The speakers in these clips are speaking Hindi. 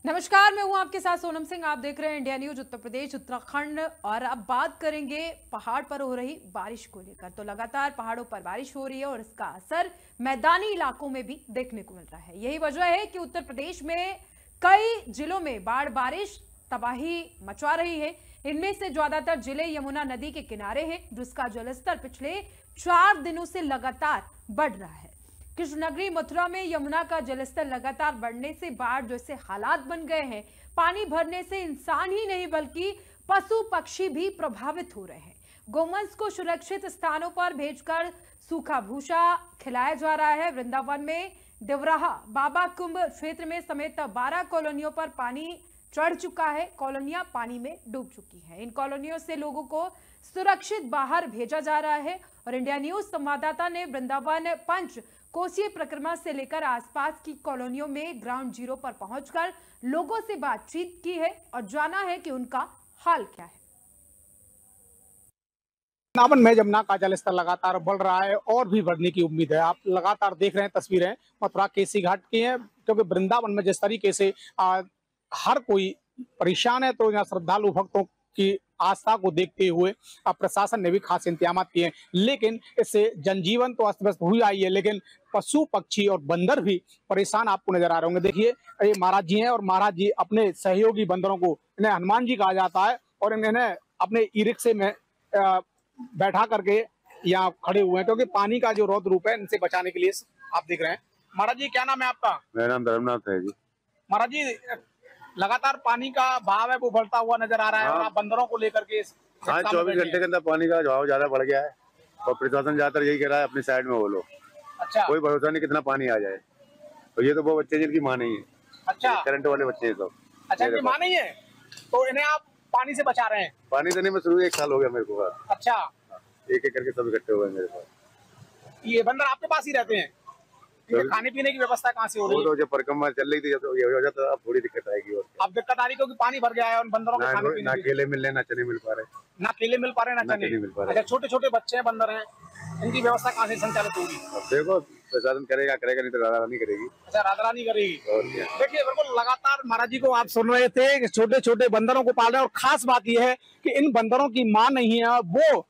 नमस्कार, मैं हूं आपके साथ सोनम सिंह। आप देख रहे हैं इंडिया न्यूज उत्तर प्रदेश उत्तराखंड। और अब बात करेंगे पहाड़ पर हो रही बारिश को लेकर। तो लगातार पहाड़ों पर बारिश हो रही है और इसका असर मैदानी इलाकों में भी देखने को मिल रहा है। यही वजह है कि उत्तर प्रदेश में कई जिलों में बारिश तबाही मचा रही है। इनमें से ज्यादातर जिले यमुना नदी के किनारे हैं, जिसका जलस्तर पिछले 4 दिनों से लगातार बढ़ रहा है। कृष्णनगरी मथुरा में यमुना का जलस्तर लगातार बढ़ने से बाढ़ जैसे हालात बन गए हैं। पानी भरने से इंसान ही नहीं बल्कि पशु पक्षी भी प्रभावित हो रहे हैं। गोवंश को सुरक्षित स्थानों पर भेजकर सूखा भूसा खिलाया जा रहा है। वृंदावन में देवराहा बाबा कुंभ क्षेत्र में समेत 12 कॉलोनियों पर पानी चढ़ चुका है। कॉलोनियां पानी में डूब चुकी हैं। इन कॉलोनियों से लोगों को सुरक्षित बाहर भेजा जा रहा है। और इंडिया न्यूज संवाददाता ने वृंदावन पंच कोसीय परिक्रमा से लेकर आसपास की कॉलोनियों में ग्राउंड जीरो पर पहुंचकर लोगों से बातचीत की है और जाना है कि उनका हाल क्या है। वृंदावन में यमुना का जलस्तर लगातार बढ़ रहा है और भी बढ़ने की उम्मीद है। आप लगातार देख रहे हैं तस्वीरें मथुरा केसी घाट की हैं, क्योंकि वृंदावन में जिस तरीके से हर कोई परेशान है, तो यहाँ श्रद्धालु भक्तों की आस्था को देखते हुए प्रशासन ने भी खास इंतजाम किए हैं। लेकिन इससे जनजीवन तो अस्त व्यस्त हुई आई है, लेकिन पशु पक्षी और बंदर भी परेशान आपको नजर आ रहे होंगे। देखिए, ये महाराज जी हैं और महाराज जी अपने सहयोगी बंदरों को, इन्हें हनुमान जी कहा जाता है, और इन्हें अपने ई रिक्शे में बैठा करके यहाँ खड़े हुए हैं, क्योंकि पानी का जो रौद्र रूप है इनसे बचाने के लिए आप देख रहे हैं। महाराज जी, क्या नाम है आपका? मेरा नाम धर्मनाथ है जी। महाराज जी, लगातार पानी का भाव है वो बढ़ता हुआ नजर आ रहा है। हाँ। और आप बंदरों को लेकर के 24 घंटे के अंदर पानी का भाव ज्यादा बढ़ गया है और प्रशासन ज्यादातर यही कह रहा है अपनी साइड में बोलो। अच्छा, कोई भरोसा नहीं कितना पानी आ जाए। तो ये तो वो बच्चे जिनकी माँ नहीं है। अच्छा, करंट वाले बच्चे हैं सब। अच्छा, इनकी माँ नहीं है तो इन्हें आप पानी से बचा रहे हैं? पानी देने में शुरू 1 साल हो गया मेरे को। अच्छा, एक एक करके सब इकट्ठे हुए मेरे पास। ये बंदर आपके पास ही रहते हैं? इनके खाने पीने की व्यवस्था कहाँ से हो रही है? वो तो जब परिक्रमा चल रही थी, जब ये हो जाता अब थोड़ी दिक्कत आएगी। और अब दिक्कत आ रही क्योंकि पानी भर गया है और बंदरों के खाने पीने ना केले मिल रहे, ना चने मिल पा रहे। ना केले मिल पा रहे, ना चने मिल पा रहे। अच्छा, छोटे छोटे बच्चे हैं, बंदर हैं, इनकी व्यवस्था कहाँ से संचालित होगी? अब देखो प्रशासन करेगा नहीं तो राधा रानी करेगी। अच्छा, राधा रानी करेगी। और क्या? देखिए, बिल्कुल लगातार महाराज जी को आप सुन रहे थे कि छोटे छोटे बंदरों को पाल रहे हैं। और खास बात यह है कि इन बंदरों की माँ नहीं है, वो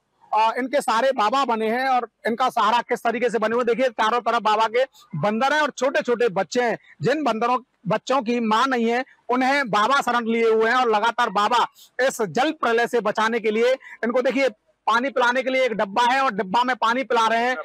इनके सारे बाबा बने हैं और इनका सहारा किस तरीके से बने हुए। देखिए, चारों तरफ बाबा के बंदर हैं और छोटे छोटे बच्चे हैं। जिन बच्चों की माँ नहीं है उन्हें बाबा शरण लिए हुए हैं और लगातार बाबा इस जल प्रलय से बचाने के लिए इनको, देखिए, पानी पिलाने के लिए एक डब्बा है और डिब्बा में पानी पिला रहे हैं।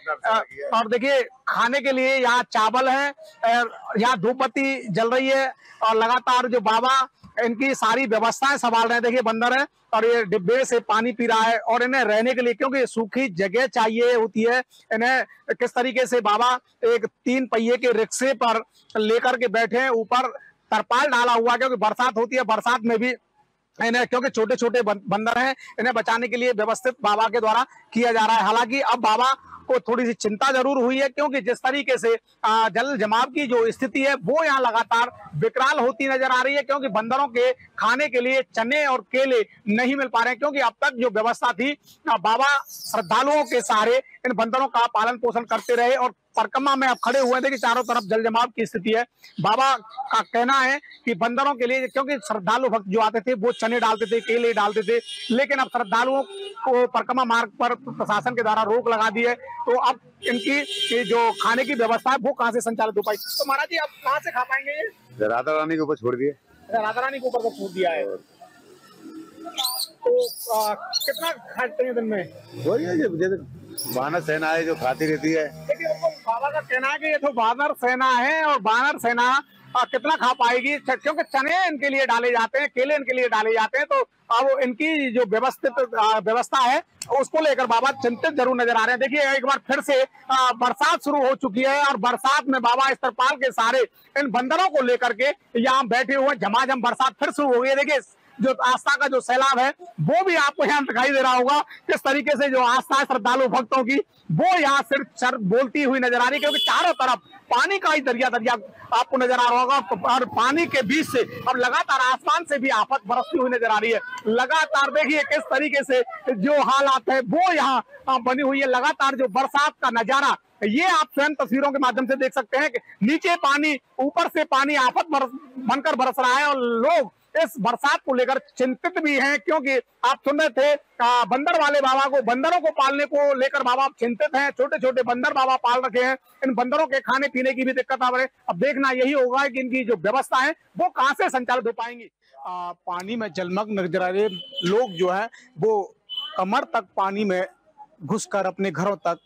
और देखिए, खाने के लिए यहाँ चावल है, यहाँ धूपबत्ती जल रही है और लगातार जो बाबा इनकी सारी व्यवस्थाएं संभाल रहे हैं। देखिए, बंदर है और ये डिब्बे से पानी पी रहा है। और इन्हें रहने के लिए, क्योंकि सूखी जगह चाहिए होती है, इन्हें किस तरीके से बाबा एक 3 पहिए के रिक्शे पर लेकर के बैठे हैं। ऊपर तरपाल डाला हुआ, क्योंकि बरसात होती है, बरसात में भी इन्हें, क्योंकि छोटे छोटे बंदर हैं, इन्हें बचाने के लिए व्यवस्थित बाबा के द्वारा किया जा रहा है। हालांकि अब बाबा को थोड़ी सी चिंता जरूर हुई है, क्योंकि जिस तरीके से जल जमाव की जो स्थिति है वो यहाँ लगातार विकराल होती नजर आ रही है, क्योंकि बंदरों के खाने के लिए चने और केले नहीं मिल पा रहे हैं। क्योंकि अब तक जो व्यवस्था थी, बाबा श्रद्धालुओं के सहारे इन बंदरों का पालन पोषण करते रहे। और परिक्रमा में अब खड़े हुए थे कि चारों तरफ जल जमाव की स्थिति है। बाबा का कहना है कि बंदरों के लिए, क्योंकि श्रद्धालु भक्त जो आते थे वो चने डालते थे, केले डालते थे, लेकिन अब श्रद्धालुओं को परिक्रमा मार्ग पर प्रशासन के द्वारा रोक लगा दी है। तो अब इनकी जो खाने की व्यवस्था है वो कहाँ से संचालित हो पाई? तो महाराज जी, आप कहाँ से खा पाएंगे ये? राधा रानी के ऊपर छोड़ दिए। राधा रानी के ऊपर छोड़ दिया है। तो कितना खाते हैं दिन में? वही वानर सेना है जो खाती रहती है। देखिए, बाबा का कहना है कि ये तो वानर सेना है और वानर सेना कितना खा पाएगी, क्योंकि चने इनके लिए डाले जाते हैं, केले इनके लिए डाले जाते हैं। तो अब इनकी जो व्यवस्था है उसको लेकर बाबा चिंतित जरूर नजर आ रहे हैं। देखिए, एक बार फिर से बरसात शुरू हो चुकी है और बरसात में बाबा इस तरपाल के सहारे इन बंदरों को लेकर के यहाँ बैठे हुए, झमाझम बरसात फिर शुरू हो गई है। देखिए, जो आस्था का जो सैलाब है वो भी आपको यहाँ दिखाई दे रहा होगा, किस तरीके से जो आस्था है श्रद्धालु भक्तों की वो यहाँ सिर्फ सर बोलती हुई नजर आ रही है, क्योंकि चारों तरफ पानी का ही दरिया दरिया आपको नजर आ रहा होगा। और पानी के बीच से अब लगातार आसमान से भी आफत बरसती हुई नजर आ रही है। लगातार देखिए किस तरीके से जो हालात है वो यहाँ बनी हुई है। लगातार जो बरसात का नजारा ये आप स्वयं तस्वीरों के माध्यम से देख सकते हैं कि नीचे पानी, ऊपर से पानी आफत बनकर बरस रहा है और लोग इस बरसात को लेकर चिंतित भी हैं, क्योंकि आप सुन रहे थे बंदर वाले बाबा को, बंदरों को पालने को लेकर बाबा चिंतित हैं। छोटे छोटे बंदर बाबा पाल रखे हैं, इन बंदरों के खाने पीने की भी दिक्कत आ रही है। अब देखना यही होगा कि इनकी जो व्यवस्था है वो कहां से संचालित हो पाएंगी। पानी में जलमग्न नजर आ रहे लोग जो है वो कमर तक पानी में घुसकर अपने घरों तक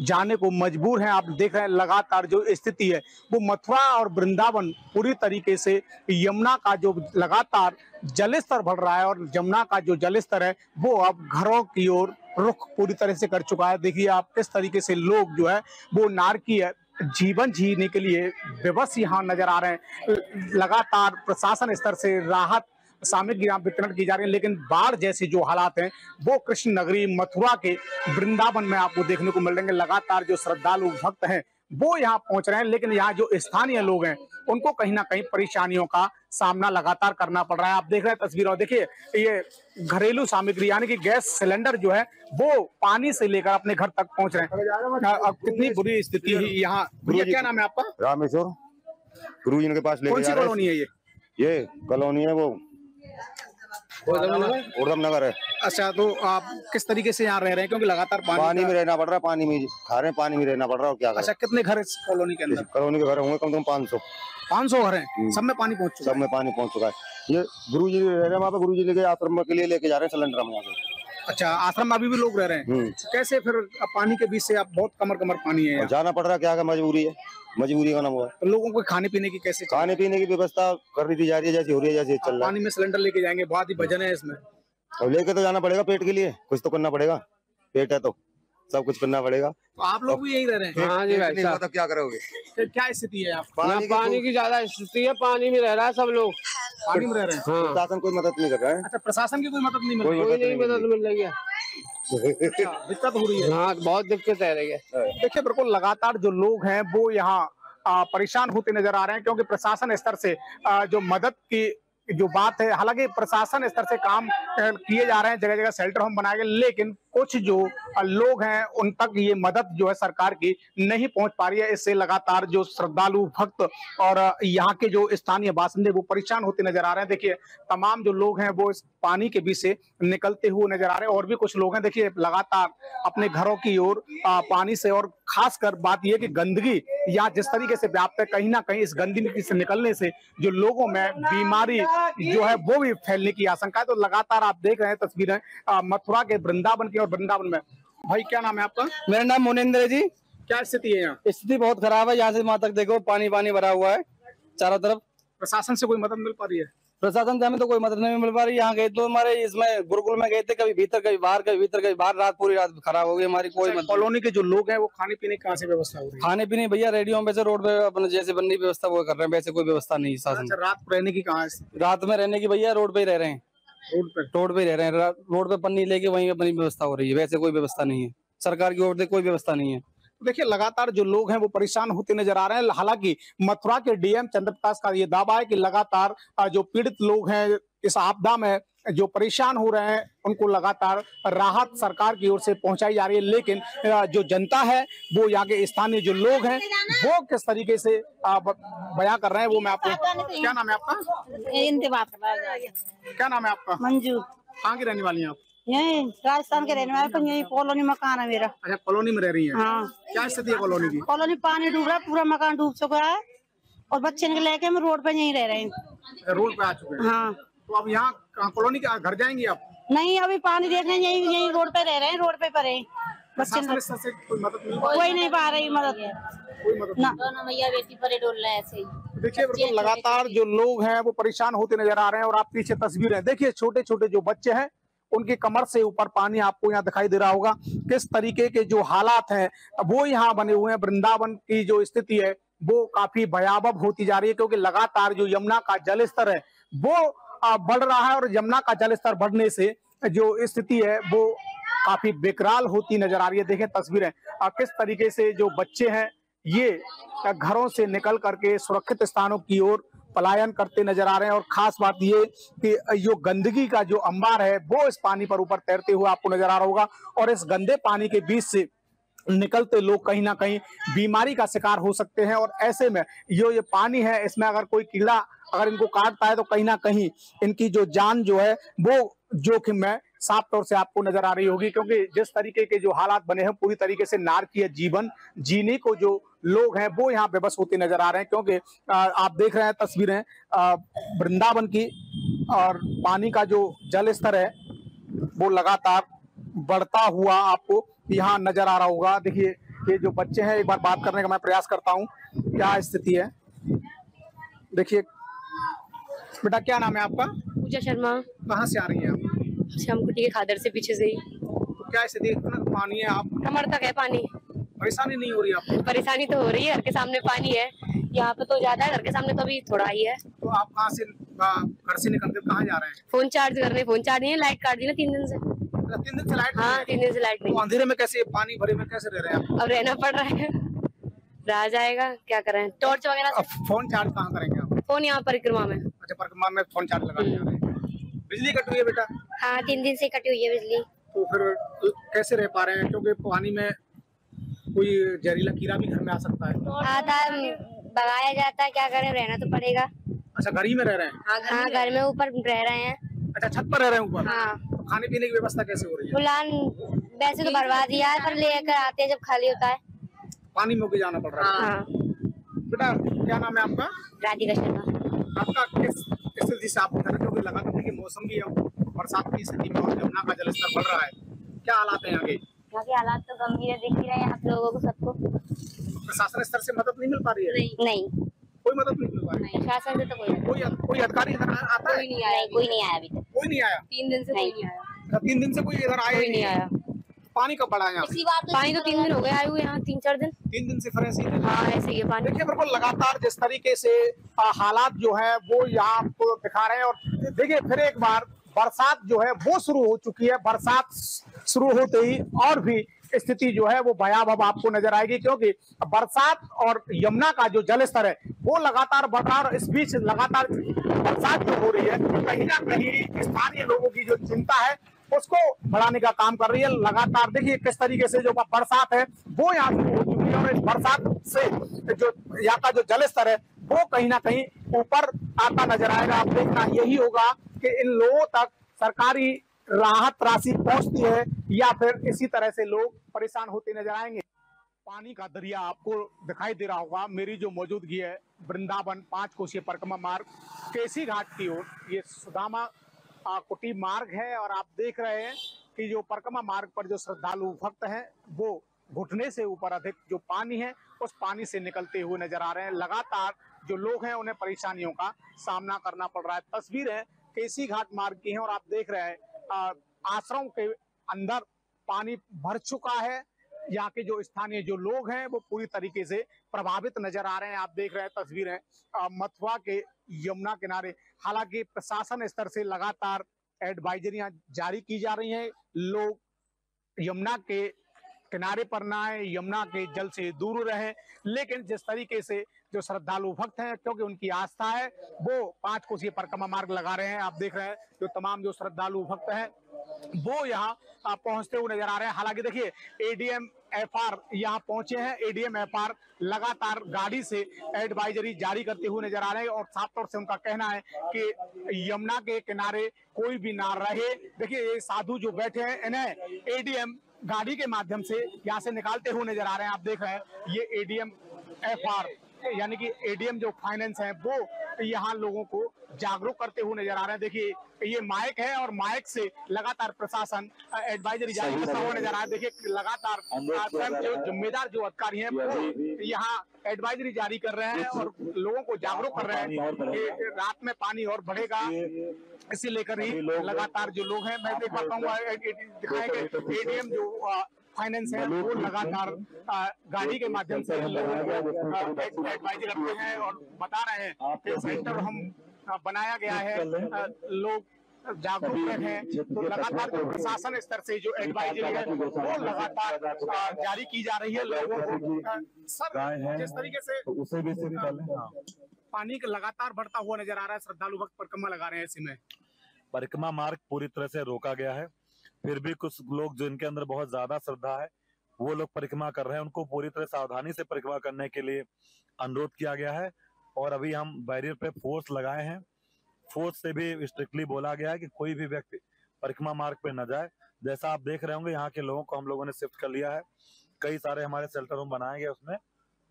जाने को मजबूर हैं। आप देख रहे हैं लगातार जो स्थिति है वो मथुरा और वृंदावन पूरी तरीके से यमुना का जो लगातार जलस्तर बढ़ रहा है और यमुना का जो जलस्तर है वो अब घरों की ओर रुख पूरी तरह से कर चुका है। देखिए आप किस तरीके से लोग जो है वो नारकीय जीवन जीने के लिए विवश यहाँ नजर आ रहे हैं। लगातार प्रशासन स्तर से राहत सामग्री यहाँ वितरण की जा रही है, लेकिन बाढ़ जैसे जो हालात हैं वो कृष्ण नगरी मथुरा के वृंदावन में आपको देखने को मिलेंगे। लगातार जो श्रद्धालु भक्त हैं वो यहाँ पहुंच रहे हैं, लेकिन यहाँ जो स्थानीय लोग हैं उनको कहीं ना कहीं परेशानियों का सामना लगातार करना पड़ रहा है। आप देख रहे हैं तस्वीरों, देखिए ये घरेलू सामग्री यानी कि गैस सिलेंडर जो है वो पानी से लेकर अपने घर तक पहुंच रहे हैं। अब कितनी बुरी स्थिति है यहाँ। भैया क्या नाम है आपका? रामेश्वर, गुरु जी के पास लेके जा रहे हैं। कॉलोनी है ये कॉलोनी है वो उर्दम नगर है। अच्छा, तो आप किस तरीके से यहाँ रह रहे हैं? क्योंकि लगातार पानी में रहना पड़ रहा है, पानी में खा रहे हैं, पानी में रहना पड़ रहा है, क्या करें। अच्छा, कितने घर इस कॉलोनी के अंदर? कॉलोनी के घर होंगे कम से कम 500 घर हैं, सब में पानी पहुंच चुका है। सब में पानी पहुंच चुका है। ये गुरु जी रह रहे हैं वहाँ पे, गुरु जी लेके आश्रम के लिए लेके जा रहे हैं सिलेंडर हम यहाँ पे। अच्छा, आश्रम में अभी भी लोग रह रहे हैं। कैसे फिर पानी के बीच से आप बहुत कमर पानी है, जाना पड़ रहा है, क्या मजबूरी है, मजबूरी का नाम हुआ है। तो लोगों को खाने पीने की कैसे? खाने पीने की व्यवस्था कर दी जा रही है जैसी हो रही है, जैसे चल रहा है। पानी में सिलेंडर लेके जाएंगे, बहुत ही वजन है इसमें। अब लेके तो जाना पड़ेगा, पेट के लिए कुछ तो करना पड़ेगा, पेट है तो सब कुछ करना पड़ेगा। तो आप लोग भी यही रह रहे हैं? हाँ जी भाई साहब। तो क्या करोगे? क्या स्थिति है? पानी की ज्यादा स्थिति है, पानी में रह रहा है सब लोग, पानी में रह रहे हैं। प्रशासन कोई मदद नहीं कर रहा है। अच्छा, प्रशासन की कोई मदद नहीं मिल रही? कोई नहीं मदद मिल रही है। दिक्कत हो रही है। हाँ, बहुत दिक्कत है रही है। देखिए बिल्कुल लगातार जो लोग हैं वो यहाँ परेशान होते नजर आ रहे हैं, क्योंकि प्रशासन स्तर से जो मदद की जो बात है, हालांकि प्रशासन स्तर से काम किए जा रहे हैं, जगह जगह शेल्टर होम बनाए गए, लेकिन कुछ जो लोग हैं उन तक ये मदद जो है सरकार की नहीं पहुंच पा रही है। इससे लगातार जो श्रद्धालु भक्त और यहाँ के जो स्थानीय बासिंदे वो परेशान होते नजर आ रहे हैं। देखिए तमाम जो लोग हैं वो इस पानी के बीच से निकलते हुए नजर आ रहे हैं, और भी कुछ लोग हैं देखिए लगातार अपने घरों की ओर पानी से, और खासकर बात यह कि गंदगी यहाँ जिस तरीके से व्याप्त है, कहीं ना कहीं इस गंदगी से निकलने से जो लोगों में बीमारी जो है वो भी फैलने की आशंका है। तो लगातार आप देख रहे हैं तस्वीरें मथुरा के वृंदावन की, और वृंदावन में भाई क्या नाम है आपका? मेरा नाम मोनिंदर है जी। क्या स्थिति है यहाँ? स्थिति बहुत खराब है, यहाँ से वहां तक देखो पानी पानी भरा हुआ है चारों तरफ। प्रशासन से कोई मदद मिल पा रही है? प्रशासन से हमें तो कोई मदद नहीं मिल पा रही। यहाँ गए तो हमारे इसमें गुरुकुल में गए थे, कभी भीतर कभी बाहर, कभी भीतर कभी बाहर, रात पूरी रात खराब हो गई हमारी। कोई मदद। कॉलोनी के जो लोग हैं वो खाने पीने की कहाँ से व्यवस्था हो रही है? खाने पीने भैया रेडियो में रोड पे अपने जैसे बनने की व्यवस्था वो कर रहे हैं, वैसे कोई व्यवस्था नहीं शासन। अच्छा, रात रहने की कहाँ है? रात में रहने की भैया रोड पे ही रह रहे हैं, रोड पे रह रहे हैं, रोड पे पन्नी लेके वहीं अपनी व्यवस्था हो रही है, वैसे कोई व्यवस्था नहीं है सरकार की ओर से, कोई व्यवस्था नहीं है। देखिए लगातार जो लोग हैं वो परेशान होते नजर आ रहे हैं। हालांकि मथुरा के डीएम चंद्र प्रकाश का ये दावा है कि लगातार जो पीड़ित लोग हैं इस आपदा में जो परेशान हो रहे हैं उनको लगातार राहत सरकार की ओर से पहुंचाई जा रही है, लेकिन जो जनता है वो यहाँ के स्थानीय जो लोग हैं वो किस तरीके से बयां कर रहे हैं वो मैं आपको। क्या नाम है आपका? क्या नाम है आपका? मंजू। कहाँ की रहने वाली हैं आप? यही राजस्थान के रहने वाले, तो यही कॉलोनी मकान है मेरा। अच्छा, कॉलोनी में रह रही हैं? हाँ। क्या स्थिति है कॉलोनी की? कॉलोनी पानी डूब रहा है, पूरा मकान डूब चुका है, और बच्चे लेके हम रोड पे यहीं रह रहे हैं। रोड पे आ चुके हैं? हाँ। तो अब यहाँ कॉलोनी के घर जाएंगी आप? नहीं, अभी पानी देखने यही रोड पे रह रहे हैं, रोड पे पड़े बच्चे। कोई मदद नहीं? कोई नहीं पा रही मदद, कोई मदद ना। दोनों मैया बेटी परे डोल रहे ऐसे ही। देखिए बिल्कुल लगातार जो लोग हैं वो परेशान होते नजर आ रहे हैं, और आप पीछे तस्वीरें देखिए, छोटे छोटे जो बच्चे हैं उनकी कमर से ऊपर पानी आपको यहाँ दिखाई दे रहा होगा। किस तरीके के जो हालात हैं वो यहाँ बने हुए हैं। वृंदावन की जो स्थिति है वो काफी भयावह होती जा रही है, क्योंकि लगातार जो यमुना का जलस्तर है वो बढ़ रहा है, और यमुना का जलस्तर बढ़ने से जो स्थिति है वो काफी बेकराल होती नजर आ रही है। देखें तस्वीरें किस तरीके से जो बच्चे हैं ये घरों से निकल करके सुरक्षित स्थानों की ओर पलायन करते नजर आ रहे हैं, और खास बात ये कि जो गंदगी का जो अंबार है वो इस पानी पर ऊपर तैरते हुए आपको नजर आ रहा होगा, और इस गंदे पानी के बीच से निकलते लोग कहीं ना कहीं बीमारी का शिकार हो सकते हैं। और ऐसे में ये पानी है, इसमें अगर कोई कीड़ा अगर इनको काटता है तो कहीं ना कहीं इनकी जो जान जो है वो जोखिम में साफ तौर से आपको नजर आ रही होगी, क्योंकि जिस तरीके के जो हालात बने हैं पूरी तरीके से नारकीय जीवन जीने को जो लोग हैं वो यहाँ बेबस होते नजर आ रहे हैं। क्योंकि आप देख रहे हैं तस्वीरें वृंदावन की, और पानी का जो जल स्तर है वो लगातार बढ़ता हुआ आपको यहाँ नजर आ रहा होगा। देखिए ये जो बच्चे हैं, एक बार बात करने का मैं प्रयास करता हूँ क्या स्थिति है। देखिए बेटा, क्या नाम है आपका? पूजा शर्मा। कहाँ से आ रही हैं आप? श्यामकुटी के खादर से पीछे से ही। तो क्या स्थिति, इतना पानी है, आप कमर तक है पानी। परेशानी नहीं हो रही आपको? परेशानी तो हो रही है, घर के सामने पानी है, यहाँ पे तो ज्यादा है, घर के सामने तो अभी थोड़ा ही है। तो आप कहाँ से घर से निकल कर कहाँ जा रहे हैं? फोन चार्ज करने, फोन चार्ज नहीं है, लाइट काट दी ना 3 दिन से। 3 दिन से लाइट? हाँ 3 दिन से लाइट नहीं। तो अंधेरे में कैसे, पानी भरे में कैसे रह रहे हैं आप? अब रहना पड़ रहा है, रह जाएगा, क्या करें, टॉर्च वगैरह। फोन चार्ज कहाँ करेंगे आप? फोन यहाँ परिक्रमा में। अच्छा, परिक्रमा में फोन चार्ज लगाने जा रहे हैं। बिजली कट हुई है बेटा? हाँ 3 दिन से कटी हुई है बिजली। तो फिर कैसे रह पा रहे हैं, क्योंकि पानी में कोई जहरीला कीड़ा भी घर में आ सकता है? आधा भगाया जाता है, क्या करें, रहना तो पड़ेगा। अच्छा, घर ही में रह रहे हैं? हाँ घर में ऊपर रह रहे हैं। अच्छा, छत पर रह रहे हैं ऊपर? हाँ। तो खाने पीने की व्यवस्था कैसे हो रही है? फिलहाल वैसे तो भरवा दिया है, पर लेकर आते हैं जब खाली होता है। पानी में होके जाना पड़ रहा है? हाँ। बेटा क्या नाम है आपका? राधिका शर्मा। आपका किस स्थिति से आप उधर, क्योंकि लगातार देखिए मौसम भी है, बरसात की स्थिति में और यमुना का जलस्तर बढ़ रहा है, क्या हालात है यहाँ के? यहाँ के हालात तो गंभीर है, दिख ही रहे हैं आप लोगों को, सबको। प्रशासन स्तर से मदद नहीं मिल पा रही है? नहीं कोई मदद नहीं मिल पा रही? प्रशासन से तो कोई अधिकारी इधर आता है? कोई नहीं आया अभी तक। कोई नहीं आया? 3 दिन से कोई नहीं आया। 3 दिन से कोई इधर आया कोई नहीं आया। पानी कब बढ़ा है यहाँ? पानी तो 3 दिन हो गए आए हुए, यहाँ 3-4 दिन। 3 दिन से फिर ऐसे ही? हाँ ऐसे ही है पानी। देखिए बिल्कुल लगातार जिस तरीके से हालात जो है वो यहाँ आपको दिखा रहे हैं। और देखिए फिर एक बार बरसात जो है वो शुरू हो चुकी है। बरसात शुरू होते ही और भी स्थिति जो है वो भयावह आपको नजर आएगी, क्योंकि बरसात और यमुना का जो जल स्तर है वो लगातार बढ़ रहा है। और इस बीच लगातार बरसात जो हो रही है कहीं ना कहीं स्थानीय लोगों की जो चिंता है उसको बढ़ाने का काम कर रही है। लगातार देखिए किस तरीके से जो बरसात है वो यहाँ शुरू हो चुकी है, और इस बरसात से जो यहाँ का जो जल स्तर है वो कहीं ना कहीं ऊपर आता नजर आएगा। आप देखना यही होगा कि इन लोगों तक सरकारी राहत राशि पहुंचती है या फिर इसी तरह से लोग परेशान होते नजर आएंगे। पानी का दरिया आपको दिखाई दे रहा होगा। मेरी जो मौजूदगी है वृंदावन 5 कोसीय परिक्रमा मार्ग केसी घाट की ओर, ये सुदामा कुटी मार्ग है। और आप देख रहे हैं कि जो परिक्रमा मार्ग पर जो श्रद्धालु भक्त हैं वो घुटने से ऊपर अधिक जो पानी है उस पानी से निकलते हुए नजर आ रहे हैं। लगातार जो लोग हैं उन्हें परेशानियों का सामना करना पड़ रहा है। तस्वीर है केसी घाट मार्ग की है और आप देख रहे हैं आश्रम के अंदर पानी भर चुका है। यहाँ के जो स्थानीय जो लोग हैं वो पूरी तरीके से प्रभावित नजर आ रहे हैं। आप देख रहे हैं तस्वीरें मथुरा के यमुना किनारे। हालांकि प्रशासन स्तर से लगातार एडवाइजरियां जारी की जा रही हैं, लोग यमुना के किनारे पर ना आए, यमुना के जल से दूर रहें। लेकिन जिस तरीके से जो श्रद्धालु भक्त हैं, क्योंकि उनकी आस्था है, वो 5 कोसीय परिक्रमा मार्ग लगा रहे हैं। आप देख रहे हैं जो तमाम जो श्रद्धालु भक्त हैं वो यहाँ पहुंचते हुए नजर आ रहे हैं। हालांकि देखिए एडीएम एफआर यहाँ पहुंचे हैं। एडीएम एफआर लगातार गाड़ी से एडवाइजरी जारी करते हुए नजर आ रहे हैं और साफ तौर से उनका कहना है कि यमुना के किनारे कोई भी ना रहे। देखिए ये साधु जो बैठे हैं इन्हें एडीएम गाड़ी के माध्यम से यहाँ से निकालते हुए नजर आ रहे हैं। आप देख रहे हैं ये एडीएम एफआर यानी कि एडीएम जो फाइनेंस है वो यहाँ लोगों को जागरूक करते हुए नजर आ रहे हैं। देखिए ये माइक है और माइक से लगातार प्रशासन एडवाइजरी जारी करता हुआ नजर आ रहा है। देखिए लगातार स्वयं जो जिम्मेदार जो अधिकारी हैं वो यहाँ एडवाइजरी जारी कर रहे हैं और लोगों को जागरूक कर रहे हैं कि रात में पानी और बढ़ेगा। इसी लेकर ही लगातार जो लोग हैं, मैं देख पाता हूँ दिखाएंगे एडीएम जो फाइनेंस है वो लगातार गाड़ी के माध्यम से लोगों को एडवाइजरी करते हैं और बता रहे हैं कि सेंटर हम बनाया गया है, लोग जागरूक हैं। तो लगातार जो प्रशासन स्तर से जो एडवाइजरी है वो लगातार जारी की जा रही है लोगों को। सर जिस तरीके से उसे भी से निकालें, पानी लगातार बढ़ता हुआ नजर आ रहा है, श्रद्धालु भक्त परिक्रमा लगा रहे हैं, ऐसे में परिक्रमा मार्ग पूरी तरह से रोका गया है। फिर भी कुछ लोग जिनके अंदर बहुत ज्यादा श्रद्धा है वो लोग परिक्रमा कर रहे हैं, उनको पूरी तरह सावधानी से परिक्रमा करने के लिए अनुरोध किया गया है। और अभी हम बैरियर पे फोर्स लगाए हैं, फोर्स से भी स्ट्रिक्टली बोला गया है कि कोई भी व्यक्ति परिक्रमा मार्ग पे न जाए। जैसा आप देख रहे होंगे यहाँ के लोगों को हम लोगों ने शिफ्ट कर लिया है, कई सारे हमारे शेल्टर होम बनाए गए उसमें,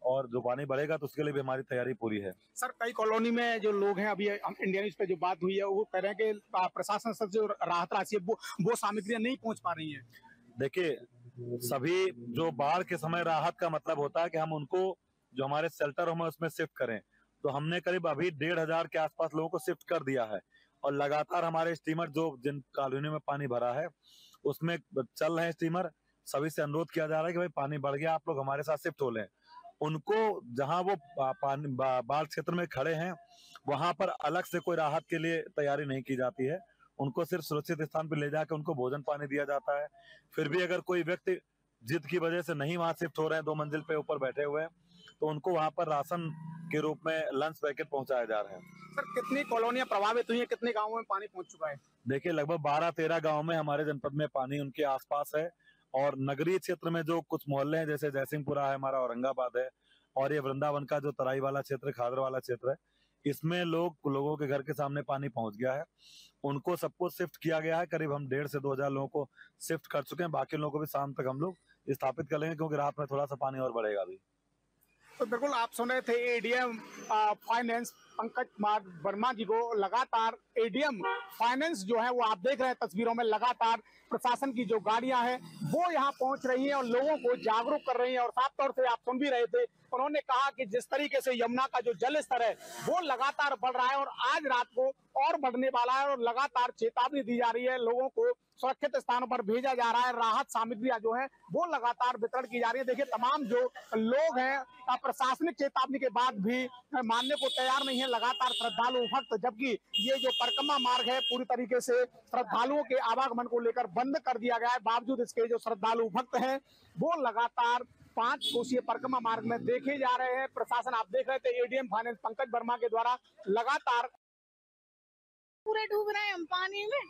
और जो पानी बढ़ेगा तो उसके लिए भी हमारी तैयारी पूरी है। सर, कई कॉलोनी में जो लोग हैं, अभी इंडिया न्यूज पे जो बात हुई है वो कह रहे हैं कि प्रशासन से जो राहत राशि है वो सामग्रियां नहीं पहुंच पा रही है। देखिए, सभी जो बाढ़ के समय राहत का मतलब होता है कि हम उनको जो हमारे शेल्टर होम है उसमें शिफ्ट करें, तो हमने करीब अभी 1,500 के आसपास लोगों को शिफ्ट कर दिया है। और लगातार हमारे स्टीमर जो जिन कॉलोनियों में पानी भरा है उसमें चल रहे हैं स्टीमर, सभी से अनुरोध किया जा रहा है कि भाई पानी बढ़ गया, आप लोग हमारे साथ शिफ्ट हो लें। उनको जहां वो पानी बाढ़ क्षेत्र में खड़े हैं वहां पर अलग से कोई राहत के लिए तैयारी नहीं की जाती है, उनको सिर्फ सुरक्षित स्थान पर ले जाकर उनको भोजन पानी दिया जाता है। फिर भी अगर कोई व्यक्ति जिद की वजह से नहीं वहां शिफ्ट हो रहे हैं, 2 मंजिल पे ऊपर बैठे हुए हैं, तो उनको वहां पर राशन के रूप में लंच पैकेट पहुंचाए जा रहे हैं। सर, कितनी कॉलोनियां प्रभावित हुई है, कितने गाँवों में पानी पहुंच चुका है? देखिए, लगभग 12-13 गाँव में हमारे जनपद में पानी उनके आसपास है, और नगरीय क्षेत्र में जो कुछ मोहल्ले हैं जैसे जयसिंहपुरा है, हमारा औरंगाबाद है, और ये वृंदावन का जो तराई वाला क्षेत्र, खादर वाला क्षेत्र है, इसमें लोगों के घर के सामने पानी पहुंच गया है। उनको सबको शिफ्ट किया गया है, करीब हम 1,500 से 2,000 लोगों को शिफ्ट कर चुके हैं। बाकी लोगों को भी शाम तक हम लोग स्थापित कर लेंगे, क्योंकि रात में थोड़ा सा पानी और बढ़ेगा अभी। तो बिल्कुल आप सुन रहे थे एडीएम फाइनेंस पंकज कुमार वर्मा जी को। लगातार एडीएम फाइनेंस जो है वो आप देख रहे हैं तस्वीरों में, लगातार प्रशासन की जो गाड़ियां हैं वो यहाँ पहुंच रही हैं और लोगों को जागरूक कर रही हैं। और साफ तौर से आप सुन भी रहे थे, उन्होंने कहा कि जिस तरीके से यमुना का जो जल स्तर है वो लगातार बढ़ रहा है और आज रात को और बढ़ने वाला है, और लगातार चेतावनी दी जा रही है, लोगों को सुरक्षित स्थानों पर भेजा जा रहा है, राहत सामग्रियां जो है वो लगातार वितरण की जा रही है। देखिए, तमाम जो लोग हैं प्रशासनिक चेतावनी के बाद भी मानने को तैयार नहीं है। लगातार श्रद्धालु भक्त, जबकि ये जो परिक्रमा मार्ग है पूरी तरीके से श्रद्धालुओं के आवागमन को लेकर बंद कर दिया गया है, बावजूद इसके जो श्रद्धालु भक्त हैं वो लगातार 5 कोसीय परिक्रमा मार्ग में देखे जा रहे हैं। प्रशासन आप देख रहे थे एडीएम फाइनेंस पंकज वर्मा के द्वारा लगातार पूरे डूब रहे हैं हम पानी में।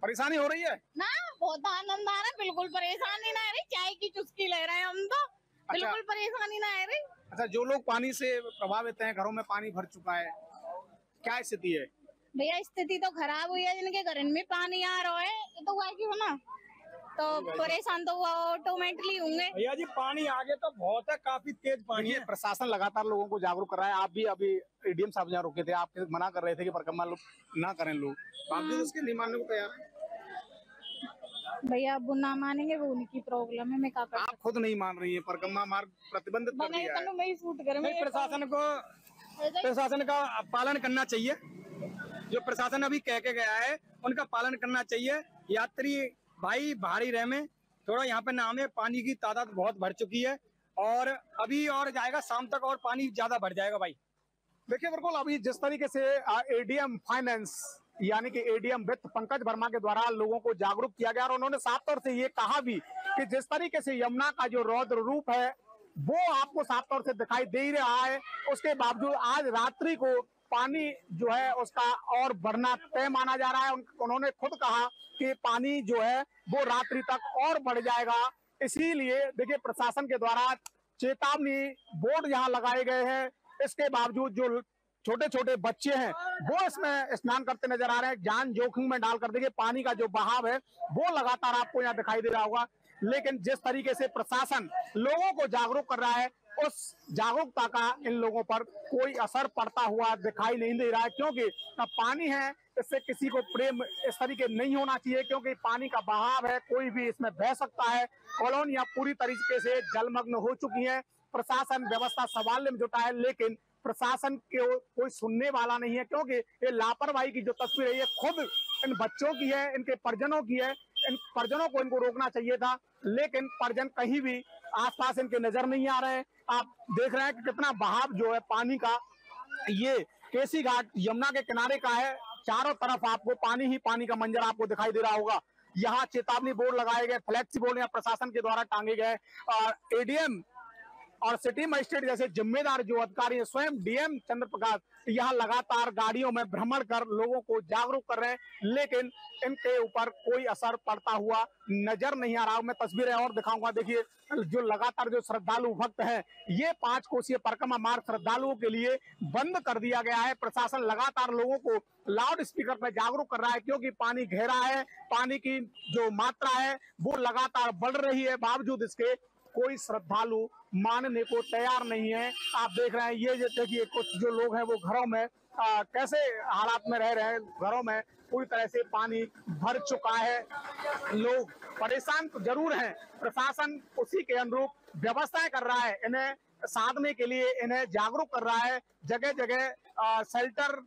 परेशानी हो रही है ना, बहुत आनंद आ रहा है, बिल्कुल परेशानी ना आ रही, चाय की चुस्की ले रहे हैं हम तो। बिल्कुल परेशानी ना आ रही। अच्छा, जो लोग पानी से प्रभावित हैं, घरों में पानी भर चुका है, क्या स्थिति है? भैया स्थिति तो खराब हुई है, जिनके घर में पानी आ रहा है तो वह क्यों ना, तो परेशान तो वो ऑटोमेटिकली होंगे। भैया जी, पानी आगे तो बहुत है, काफी तेज पानी है। प्रशासन लगातार लोगों को जागरूक कर रहा है। आप भी अभी एडीएम साहब जहाँ रुके थे, आप मना कर रहे थे कि परिक्रमा ना करें लोग, बावजूद उसके नहीं मानने को तैयार है। भैया वो ना मानेंगे, वो उनकी प्रॉब्लम है, मैं क्या कर सकती हूं। आप खुद नहीं मान रही है, परिक्रमा मार्ग प्रतिबंधित कर दिया है। प्रशासन का पालन करना चाहिए, जो प्रशासन अभी कह के गया है उनका पालन करना चाहिए। यात्री भाई भारी रह में थोड़ा यहाँ पे नाम है, पानी की तादाद बहुत बढ़ चुकी है और अभी और जाएगा, शाम तक और पानी ज्यादा बढ़ जाएगा। भाई देखिए, बिल्कुल अभी जिस तरीके से एडीएम फाइनेंस यानी कि एडीएम वित्त पंकज वर्मा के द्वारा लोगों को जागरूक किया गया और उन्होंने साफ तौर से ये कहा भी कि जिस तरीके से यमुना का जो रौद्र रूप है वो आपको साफ तौर से दिखाई दे ही रहा है, उसके बावजूद आज रात्रि को पानी जो है उसका और बढ़ना तय माना जा रहा है। उन्होंने खुद कहा कि पानी जो है वो रात्रि तक और बढ़ जाएगा। इसीलिए देखिए, प्रशासन के द्वारा चेतावनी बोर्ड यहाँ लगाए गए हैं, इसके बावजूद जो छोटे छोटे बच्चे हैं वो इसमें स्नान करते नजर आ रहे हैं, जान जोखिम में डालकर। देखिए, पानी का जो बहाव है वो लगातार आपको यहाँ दिखाई दे रहा होगा, लेकिन जिस तरीके से प्रशासन लोगों को जागरूक कर रहा है उस जागरूकता का इन लोगों पर कोई असर पड़ता हुआ दिखाई नहीं दे रहा है, क्योंकि पानी है, इससे किसी को प्रेम इस तरीके नहीं होना चाहिए, क्योंकि पानी का बहाव है, कोई भी इसमें बह सकता है। कॉलोनियां पूरी तरीके से जलमग्न हो चुकी हैं, प्रशासन व्यवस्था संभालने में जुटा है, लेकिन प्रशासन के कोई सुनने वाला नहीं है, क्योंकि ये लापरवाही की जो तस्वीर है ये खुद इन बच्चों की है, इनके परिजनों की है। इन परिजनों को इनको रोकना चाहिए था, लेकिन परिजन कहीं भी आसपास इनके नजर नहीं आ रहे हैं। आप देख रहे हैं कि कितना बहाव जो है पानी का, ये केसी घाट यमुना के किनारे का है, चारों तरफ आपको पानी ही पानी का मंजर आपको दिखाई दे रहा होगा। यहाँ चेतावनी बोर्ड लगाए गए, फ्लैक्सी बोर्ड यहाँ प्रशासन के द्वारा टांगे गए और एडीएम और सिटी मजिस्ट्रेट जैसे जिम्मेदार जो अधिकारी है, स्वयं डीएम चंद्र प्रकाश यहाँ लगातार गाड़ियों में भ्रमण कर लोगों को जागरूक कर रहे हैं, लेकिन इनके ऊपर कोई असर पड़ता हुआ नजर नहीं आ रहा। मैं तस्वीरें और दिखाऊंगा। देखिए, जो लगातार जो श्रद्धालु भक्त हैं, ये 5 कोसीय परिक्रमा मार्ग श्रद्धालुओं के लिए बंद कर दिया गया है। प्रशासन लगातार लोगों को लाउड स्पीकर पर जागरूक कर रहा है, क्योंकि पानी गहरा है, पानी की जो मात्रा है वो लगातार बढ़ रही है। बावजूद इसके कोई श्रद्धालु मानने को तैयार नहीं है। आप देख रहे हैं, ये देखिए कुछ जो लोग हैं वो घरों में कैसे हालात में रह रहे हैं। घरों में पूरी तरह से पानी भर चुका है। लोग परेशान तो जरूर हैं, प्रशासन उसी के अनुरूप व्यवस्थाएं कर रहा है, इन्हें साधने के लिए इन्हें जागरूक कर रहा है। जगह जगह शेल्टर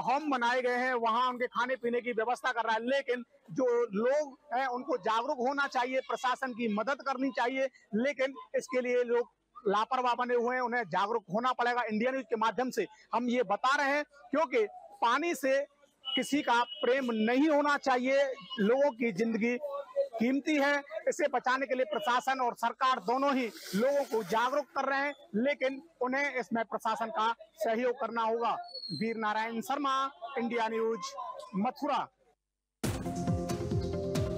होम बनाए गए हैं, वहां उनके खाने पीने की व्यवस्था कर रहा है। लेकिन जो लोग हैं उनको जागरूक होना चाहिए, प्रशासन की मदद करनी चाहिए, लेकिन इसके लिए लोग लापरवाह बने हुए हैं, उन्हें जागरूक होना पड़ेगा। इंडिया न्यूज के माध्यम से हम ये बता रहे हैं, क्योंकि पानी से किसी का प्रेम नहीं होना चाहिए। लोगों की जिंदगी कीमती है, इसे बचाने के लिए प्रशासन और सरकार दोनों ही लोगों को जागरूक कर रहे हैं, लेकिन उन्हें इसमें प्रशासन का सहयोग करना होगा। Veer Narayan Sharma, India news, Mathura.